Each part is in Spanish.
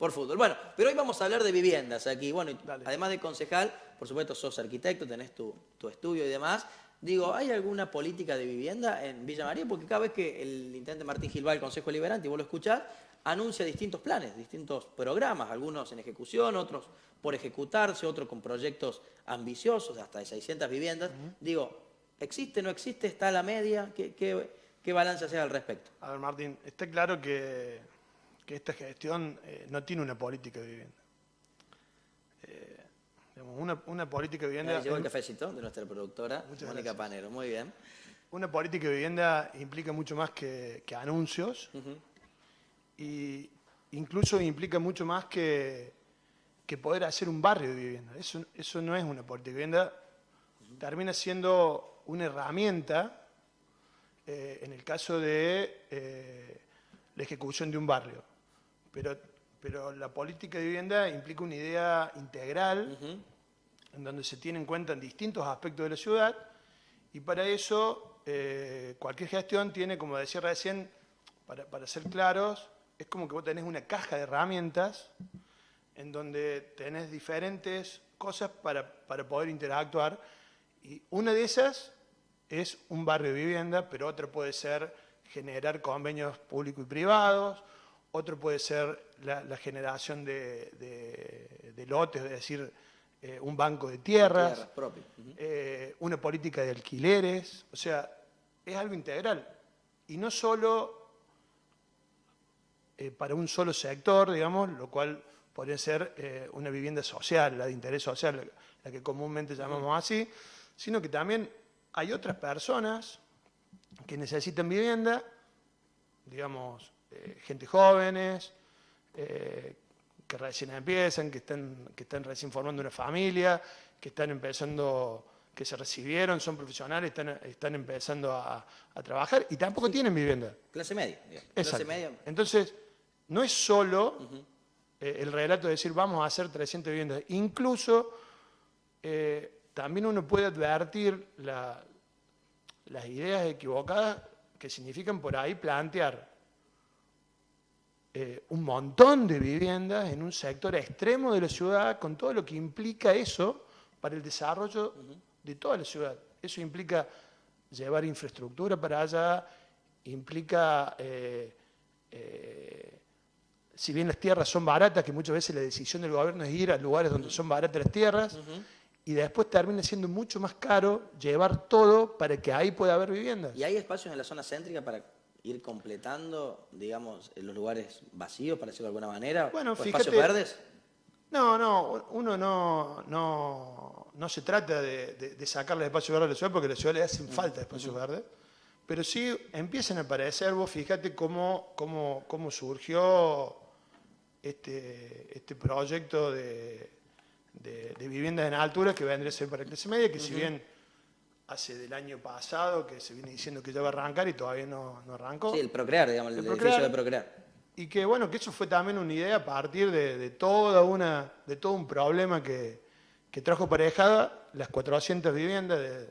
por fútbol. Bueno, pero hoy vamos a hablar de viviendas aquí. Bueno, Dale. además de concejal, por supuesto sos arquitecto, tenés tu estudio y demás. Digo, ¿hay alguna política de vivienda en Villa María? Porque cada vez que el intendente Martín Gil va al Consejo Deliberante, y vos lo escuchás, anuncia distintos planes, distintos programas, algunos en ejecución, otros por ejecutarse, otros con proyectos ambiciosos, hasta de 600 viviendas. Digo, ¿existe, no existe? ¿Está a la media? ¿Qué balance haces al respecto? A ver, Martín, está claro que esta gestión no tiene una política de vivienda. Digamos, una política de Ahí vivienda... llegó el cafecito de nuestra productora, Muchas Mónica gracias. Panero. Muy bien. Una política de vivienda implica mucho más que anuncios, y incluso implica mucho más que poder hacer un barrio de vivienda. Eso no es una política de vivienda, termina siendo una herramienta en el caso de la ejecución de un barrio. Pero la política de vivienda implica una idea integral en donde se tiene en cuenta en distintos aspectos de la ciudad, y para eso cualquier gestión tiene, como decía recién, para ser claros, es como que vos tenés una caja de herramientas en donde tenés diferentes cosas para poder interactuar, y una de esas es un barrio de vivienda, pero otra puede ser generar convenios públicos y privados, otro puede ser la generación de lotes, es decir, un banco de tierras, Tierras propias. una política de alquileres, o sea, es algo integral. Y no solo para un solo sector, digamos, lo cual podría ser una vivienda social, la de interés social, la que comúnmente llamamos así, sino que también hay otras personas que necesitan vivienda, digamos, gente jóvenes, que recién empiezan, que están recién formando una familia, que están empezando, que se recibieron, son profesionales, están empezando a trabajar y tampoco tienen vivienda. Clase media. Digamos. Clase Exacto. media. Entonces, no es solo el relato de decir vamos a hacer 300 viviendas. Incluso también uno puede advertir las ideas equivocadas que significan por ahí plantear un montón de viviendas en un sector extremo de la ciudad, con todo lo que implica eso para el desarrollo de toda la ciudad. Eso implica llevar infraestructura para allá, implica, si bien las tierras son baratas, que muchas veces la decisión del gobierno es ir a lugares donde son baratas las tierras, y después termina siendo mucho más caro llevar todo para que ahí pueda haber viviendas. ¿Y hay espacios en la zona céntrica para ir completando, digamos, los lugares vacíos, para decirlo de alguna manera? Bueno, ¿O fíjate, espacios verdes? No, uno no se trata de sacarle espacio verde a la ciudad, porque a la ciudad le hacen falta espacios verdes, pero sí empiezan a aparecer. Vos fíjate cómo surgió este proyecto de viviendas en altura, que vendría a ser para clase media, que si bien hace del año pasado que se viene diciendo que ya va a arrancar y todavía no arrancó. Sí, el procrear, digamos, el edificio de procrear. Y que bueno, que eso fue también una idea a partir de todo un problema que trajo aparejada las 400 viviendas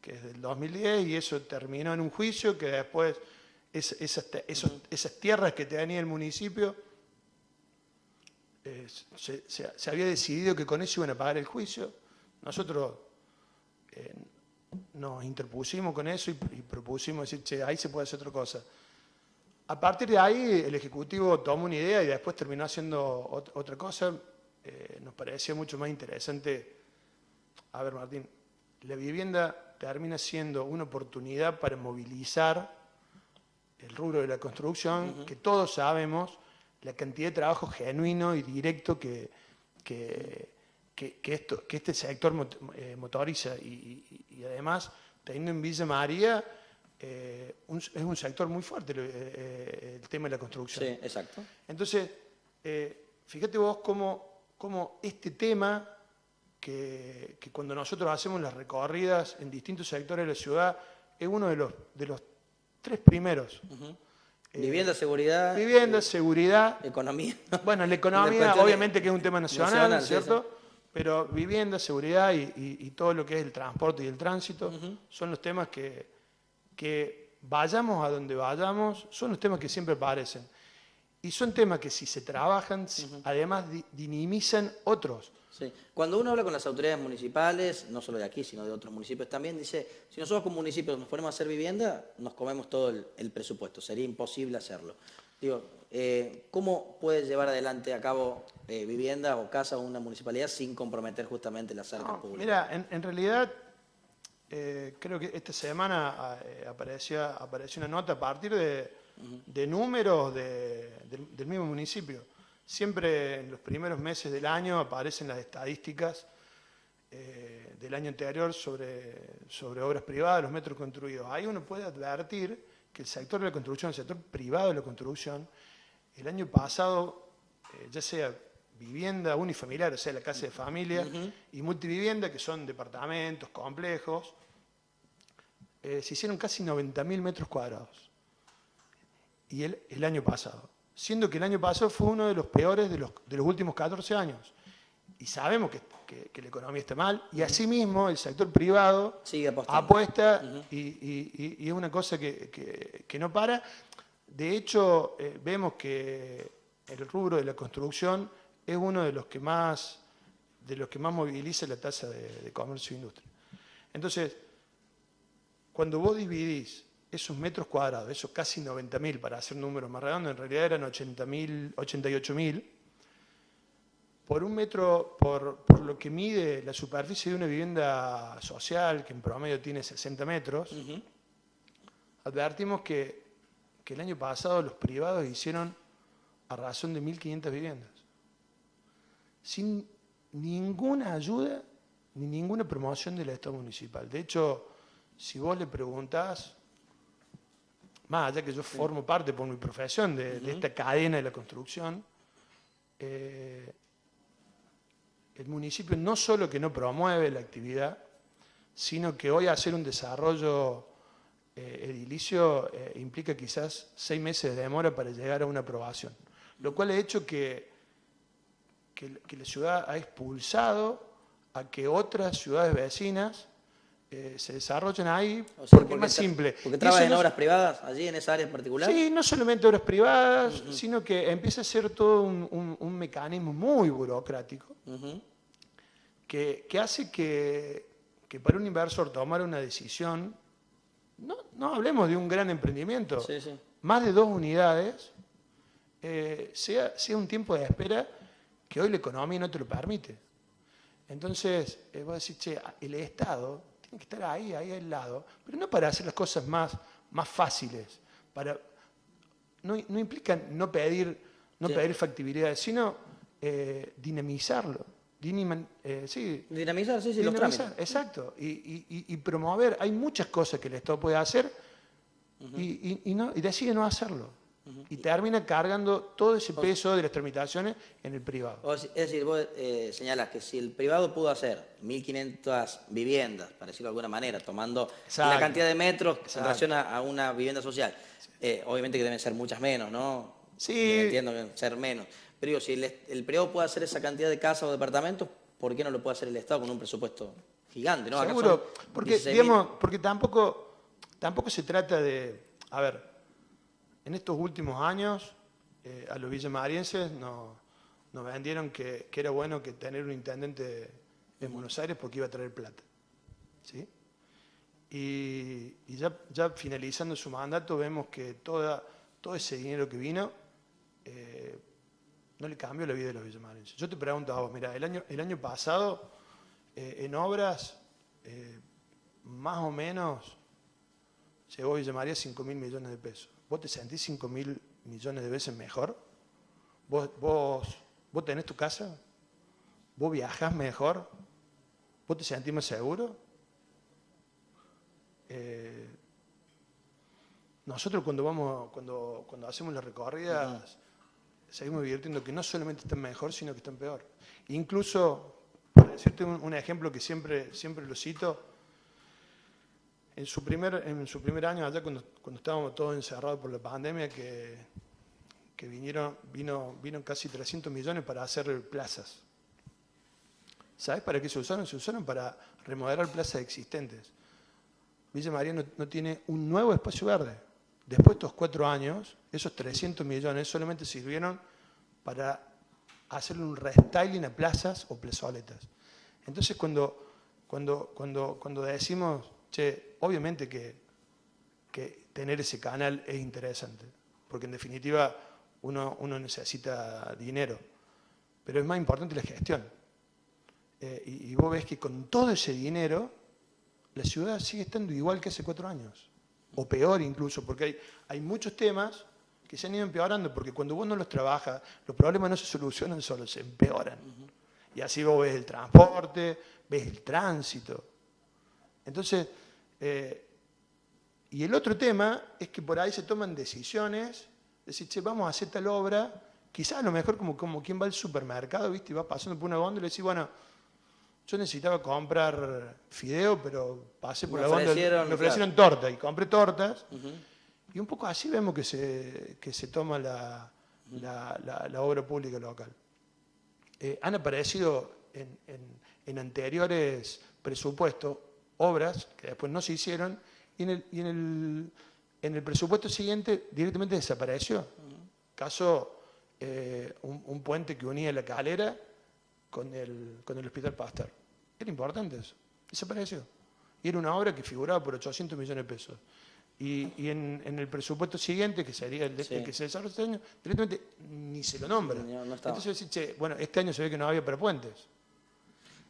que es del 2010, y eso terminó en un juicio que después esas tierras que tenía el municipio se había decidido que con eso iban a pagar el juicio. Nosotros nos interpusimos con eso y propusimos decir, che, ahí se puede hacer otra cosa. A partir de ahí el Ejecutivo tomó una idea y después terminó haciendo otra cosa. Nos parecía mucho más interesante. A ver, Martín, la vivienda termina siendo una oportunidad para movilizar el rubro de la construcción, que todos sabemos la cantidad de trabajo genuino y directo que este sector motoriza, y además, teniendo en Villa María, es un sector muy fuerte el tema de la construcción. Sí, exacto. Entonces, fíjate vos cómo este tema, que cuando nosotros hacemos las recorridas en distintos sectores de la ciudad, es uno de los tres primeros. Vivienda, seguridad. Vivienda, seguridad. Economía. Bueno, la economía, obviamente que es un tema nacional, ¿cierto? Sí. Pero vivienda, seguridad y todo lo que es el transporte y el tránsito son los temas que vayamos a donde vayamos, son los temas que siempre aparecen. Y son temas que si se trabajan, además dinamizan otros. Sí. Cuando uno habla con las autoridades municipales, no solo de aquí, sino de otros municipios también, dice, si nosotros como municipios nos ponemos a hacer vivienda, nos comemos todo el presupuesto, sería imposible hacerlo. Digo, ¿cómo puede llevar adelante a cabo vivienda o casa o una municipalidad sin comprometer justamente las arcas públicas? Mira, en realidad, creo que esta semana apareció una nota a partir de números del mismo municipio. Siempre en los primeros meses del año aparecen las estadísticas del año anterior sobre obras privadas, los metros construidos. Ahí uno puede advertir que el sector de la construcción, el sector privado de la construcción, el año pasado, ya sea vivienda unifamiliar, o sea, la casa de familia, y multivivienda, que son departamentos, complejos, se hicieron casi 90.000 metros cuadrados. Y el año pasado. Siendo que el año pasado fue uno de los peores de los últimos 14 años. Y sabemos que la economía está mal, y asimismo el sector privado apuesta y es una cosa que no para. De hecho, vemos que el rubro de la construcción es uno de los que más moviliza la tasa de comercio e industria. Entonces, cuando vos dividís esos metros cuadrados, esos casi 90.000, para hacer números más redondos, en realidad eran 88.000, por un metro, por lo que mide la superficie de una vivienda social, que en promedio tiene 60 metros, advertimos que el año pasado los privados hicieron a razón de 1.500 viviendas, sin ninguna ayuda ni ninguna promoción del Estado municipal. De hecho, si vos le preguntás, más allá que yo formo parte por mi profesión de esta cadena de la construcción, el municipio no solo que no promueve la actividad, sino que hoy hacer un desarrollo edilicio implica quizás 6 meses de demora para llegar a una aprobación, lo cual ha hecho que la ciudad ha expulsado a que otras ciudades vecinas se desarrollen ahí, o sea, porque es más simple. ¿Porque trabajan en obras privadas allí en esa área en particular? Sí, no solamente obras privadas, sino que empieza a ser todo un mecanismo muy burocrático que hace que para un inversor tomar una decisión, no hablemos de un gran emprendimiento, más de 2 unidades, sea un tiempo de espera que hoy la economía no te lo permite. Entonces, vos decís, che, el Estado tiene que estar ahí al lado, pero no para hacer las cosas más fáciles, no implica no pedir factibilidad, sino dinamizarlo. Dinamizar, los trámites. Exacto, y promover. Hay muchas cosas que el Estado puede hacer y decide no hacerlo. Y termina cargando todo ese peso de las tramitaciones en el privado. Es decir, vos señalás que si el privado pudo hacer 1.500 viviendas, para decirlo de alguna manera, tomando la cantidad de metros en relación a una vivienda social, obviamente que deben ser muchas menos, ¿no? Sí. Entiendo que deben ser menos. Pero digo, si el privado puede hacer esa cantidad de casas o departamentos, ¿por qué no lo puede hacer el Estado con un presupuesto gigante, ¿no? Seguro, porque tampoco se trata de... A ver, en estos últimos años, a los villamarienses nos vendieron que era bueno que tener un intendente en Buenos Aires porque iba a traer plata. ¿Sí? Y ya finalizando su mandato vemos que todo ese dinero que vino no le cambió la vida de los villamarienses. Yo te pregunto a vos, mira, el año pasado en obras más o menos llegó Villa María 5.000 millones de pesos. ¿Vos te sentís 5.000 millones de veces mejor? ¿Vos tenés tu casa? ¿Vos viajás mejor? ¿Vos te sentís más seguro? Nosotros cuando hacemos las recorridas seguimos divirtiendo que no solamente están mejor, sino que están peor. Incluso, para decirte un ejemplo que siempre lo cito, en su primer año, allá cuando estábamos todos encerrados por la pandemia, que vino casi 300 millones para hacer plazas. ¿Sabes para qué se usaron? Se usaron para remodelar plazas existentes. Villa María no tiene un nuevo espacio verde. después de estos 4 años, esos 300 millones solamente sirvieron para hacerle un restyling a plazas o plazoletas. Entonces cuando decimos, che, obviamente que tener ese canal es interesante, porque en definitiva uno necesita dinero, pero es más importante la gestión. Y vos ves que con todo ese dinero, la ciudad sigue estando igual que hace 4 años, o peor incluso, porque hay muchos temas que se han ido empeorando, porque cuando vos no los trabajas, los problemas no se solucionan solo, se empeoran. Y así vos ves el transporte, ves el tránsito. Entonces, y el otro tema es que por ahí se toman decisiones, decir, che, vamos a hacer tal obra, quizás a lo mejor como quien va al supermercado, ¿viste? Y va pasando por una góndola y decís, bueno, yo necesitaba comprar fideo, pero pasé por la góndola, me ofrecieron torta y compré tortas. Y un poco así vemos que se toma la obra pública local. Han aparecido en anteriores presupuestos obras que después no se hicieron y en el presupuesto siguiente directamente desapareció. Caso, un puente que unía La Calera con el Hospital Pasteur. Era importante eso. Desapareció. Y era una obra que figuraba por 800 millones de pesos. Y en el presupuesto siguiente, que sería el que se desarrolla este año, directamente ni se lo nombra. No entonces decís, che, bueno, este año se ve que no había para puentes.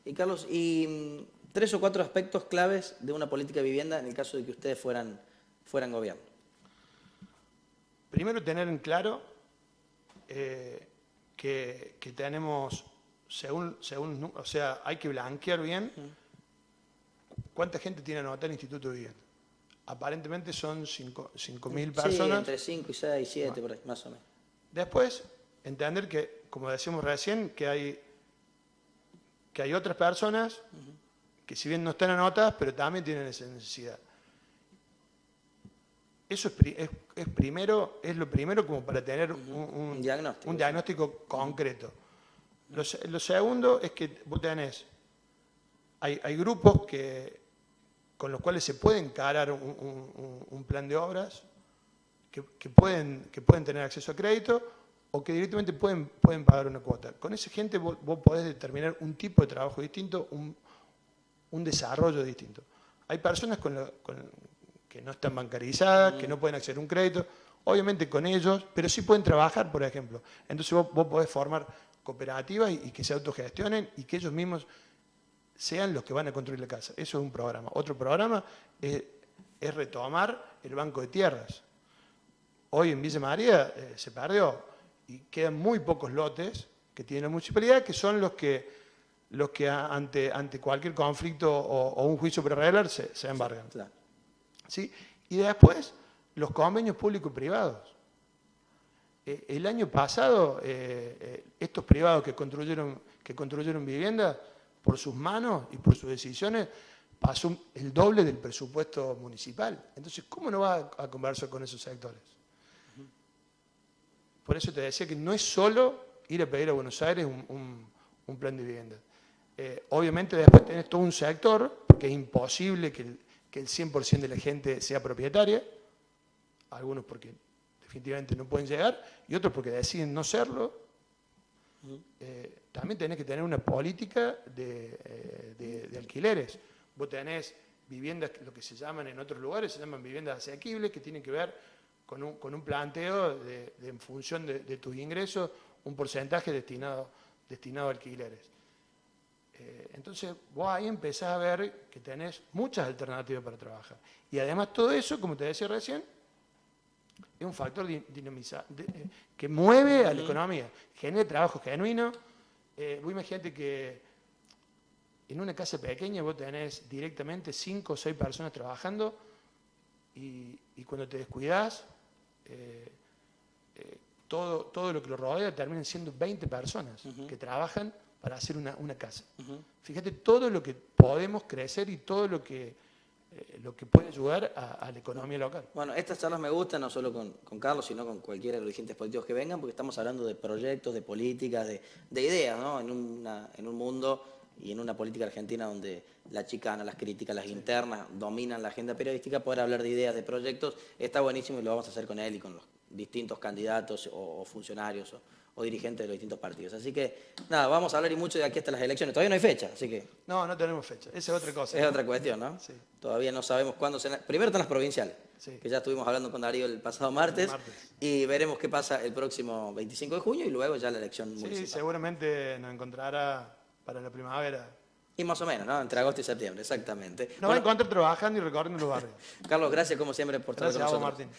Y Carlos, 3 o 4 aspectos claves de una política de vivienda en el caso de que ustedes fueran gobierno. Primero, tener en claro que tenemos, o sea, hay que blanquear bien cuánta gente tiene anotada en el Instituto de Vivienda. Aparentemente son 5.000 personas. Sí, entre 5 y 6, 7, por ahí, más o menos. Después, entender que, como decíamos recién, que hay otras personas que si bien no están anotadas, pero también tienen esa necesidad. Eso es lo primero como para tener un diagnóstico concreto. Lo segundo es que vos tenés, hay grupos con los cuales se puede encarar un plan de obras, que pueden tener acceso a crédito o que directamente pueden pagar una cuota. Con esa gente vos podés determinar un tipo de trabajo distinto, un desarrollo distinto. Hay personas que no están bancarizadas, que no pueden acceder a un crédito, obviamente con ellos, pero sí pueden trabajar, por ejemplo. Entonces vos podés formar cooperativas y que se autogestionen y que ellos mismos sean los que van a construir la casa. Eso es un programa. Otro programa es retomar el banco de tierras. Hoy en Villa María se perdió y quedan muy pocos lotes que tiene la municipalidad, que son los que ante cualquier conflicto o un juicio por arreglar se embargan. Sí, claro. ¿Sí? Y después, los convenios público-privados. El año pasado, estos privados que construyeron vivienda, por sus manos y por sus decisiones, pasó el doble del presupuesto municipal. Entonces, ¿cómo no va a conversar con esos sectores? Por eso te decía que no es solo ir a pedir a Buenos Aires un plan de vivienda. Obviamente después tenés todo un sector, porque es imposible que el 100% de la gente sea propietaria, algunos porque definitivamente no pueden llegar, y otros porque deciden no serlo. También tenés que tener una política de alquileres. Vos tenés viviendas, lo que se llaman en otros lugares, se llaman viviendas asequibles, que tienen que ver con un planteo en función de tus ingresos, un porcentaje destinado a alquileres. Entonces vos ahí empezás a ver que tenés muchas alternativas para trabajar. Y además todo eso, como te decía recién, es un factor que mueve a la economía, genera trabajo genuino. Vos imaginate que en una casa pequeña vos tenés directamente 5 o 6 personas trabajando y cuando te descuidás, todo lo que lo rodea terminan siendo 20 personas que trabajan para hacer una casa. Fíjate todo lo que podemos crecer y todo lo que puede ayudar a la economía local. Bueno, estas charlas me gustan, no solo con Carlos, sino con cualquiera de los dirigentes políticos que vengan, porque estamos hablando de proyectos, de políticas, de ideas, ¿no? En un mundo y en una política argentina donde la chicana, las críticas, las internas dominan la agenda periodística, poder hablar de ideas, de proyectos, está buenísimo y lo vamos a hacer con él y con los distintos candidatos o funcionarios o dirigentes de los distintos partidos. Así que, nada, vamos a hablar y mucho de aquí hasta las elecciones. Todavía no hay fecha, así que... No, no tenemos fecha. Esa es otra cosa. Es otra cuestión, ¿no? Sí. Todavía no sabemos cuándo será. Primero están las provinciales, Sí. que ya estuvimos hablando con Darío el pasado martes, y veremos qué pasa el próximo 25 de junio y luego ya la elección Sí, municipal. seguramente nos encontrará para la primavera. Y más o menos, ¿no? Entre agosto y septiembre, exactamente. Nos va a encontrar trabajando y recorriendo los barrios. Carlos, gracias como siempre por estar con Gracias a vos, nosotros. Martín.